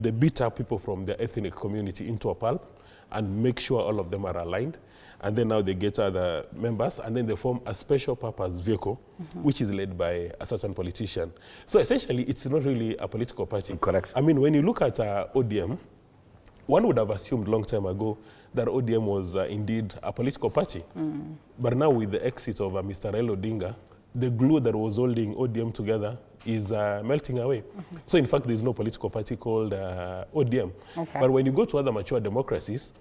They beat up people from the ethnic community into a pulp and make sure all of them are aligned. And then now they get other members, and then they form a special purpose vehicle, which is led by a certain politician. So essentially, it's not really a political party. Correct. I mean, when you look at ODM, one would have assumed long time ago that ODM was indeed a political party. But now with the exit of Mr. Raila Odinga, the glue that was holding ODM together is melting away. So in fact, there's no political party called ODM. Okay. But when you go to other mature democracies,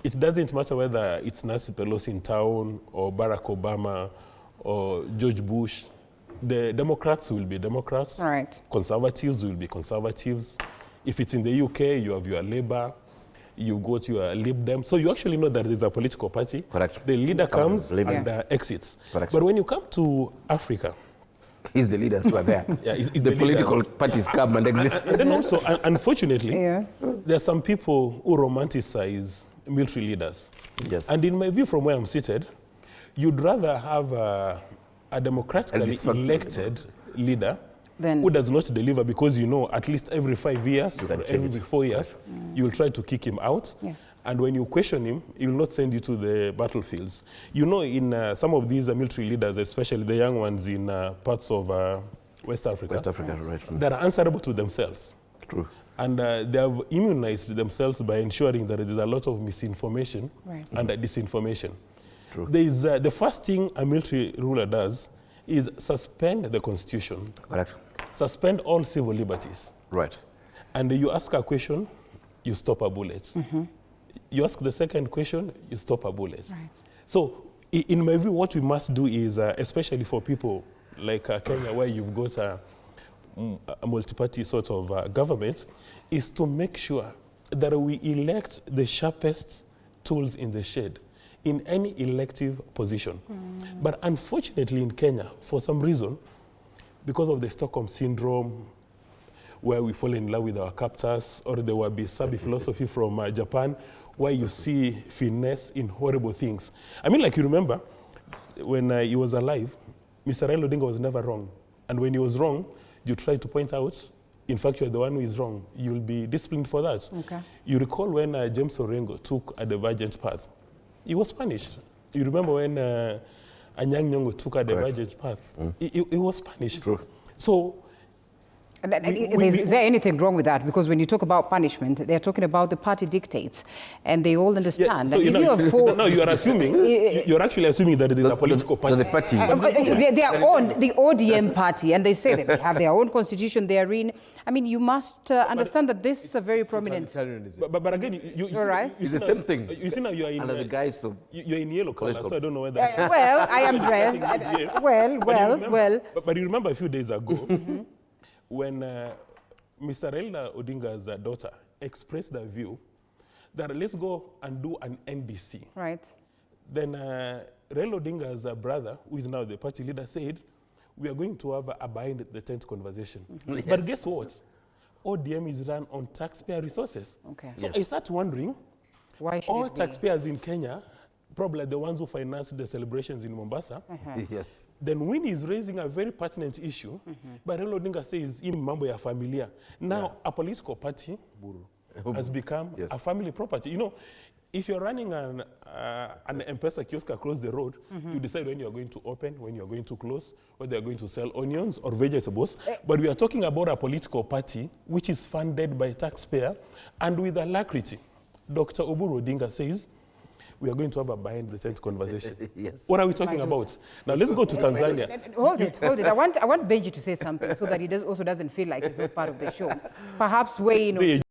it doesn't matter whether it's Nancy Pelosi in town or Barack Obama or George Bush. The Democrats will be Democrats. Right. Conservatives will be conservatives. If it's in the UK, you have your Labour. You go to your Lib Dem. So you actually know that there's a political party. Correct. The leader comes and Yeah. exits. Correct. But when you come to Africa, He's the leaders who are there. yeah, it's The leaders. political parties come and exist. And then also, unfortunately, Yeah. there are some people who romanticize military leaders. Yes. And in my view, from where I'm seated, you'd rather have a democratically elected leader who does not deliver, because you know at least every 5 years or every 4 years, you'll try to kick him out. Yeah. And when you question him, he will not send you to the battlefields. You know, in some of these military leaders, especially the young ones in parts of West Africa, Right. that are answerable to themselves. True. And they have immunized themselves by ensuring that there is a lot of misinformation and disinformation. True. There is, the first thing a military ruler does is suspend the constitution, Correct. suspend all civil liberties. Right. And you ask a question, you stop a bullet. You ask the second question, you stop a bullet. Right. So in my view, what we must do is, especially for people like Kenya, where you've got a multi-party sort of government, is to make sure that we elect the sharpest tools in the shed in any elective position. But unfortunately in Kenya, for some reason, because of the Stockholm syndrome, where we fall in love with our captors, or the wabi-sabi philosophy from Japan, where you see finesse in horrible things. I mean, like, you remember, when he was alive, Mr. Raila Odinga was never wrong. And when he was wrong, you try to point out, in fact, you're the one who is wrong. You'll be disciplined for that. Okay. You recall when James Orengo took a divergent path, he was punished. You remember when Anyang' Nyong'o took a divergent path, he was punished. True. So, Is there anything wrong with that? Because when you talk about punishment, they're talking about the party dictates, and they all understand that if you are for... No, you are assuming, you're actually assuming that it is a political party. The party. Their own, the ODM party, and they say that they have their own constitution they're in. I mean, you must understand that this is a very prominent... But again, You're right. It's the same thing. You see now you are in... Under the guise of... You're in yellow color, so I don't know whether... well, I am dressed. But you remember a few days ago, when Mr. Raila Odinga's daughter expressed the view that let's go and do an NDC. Right. Then Raila Odinga's brother, who is now the party leader, said, we are going to have a behind the tent conversation. Yes. But guess what? ODM is run on taxpayer resources. Okay. So I start wondering, Why should all it be? taxpayers in Kenya, probably the ones who financed the celebrations in Mombasa, Yes. then Winnie is raising a very pertinent issue, but Raila Odinga says, "Hii mambo ya familia." Now, a political party has become a family property. You know, if you're running an M-Pesa kiosk across the road, you decide when you're going to open, when you're going to close, whether you're going to sell onions or vegetables. But we are talking about a political party which is funded by taxpayer, and with alacrity. Dr. Oburu Odinga says, we are going to have a behind-the-tent conversation. Yes. What are we talking about? Now, let's go to Tanzania. Hold it. I want Benji to say something so that he also doesn't feel like he's not part of the show. Perhaps weigh in.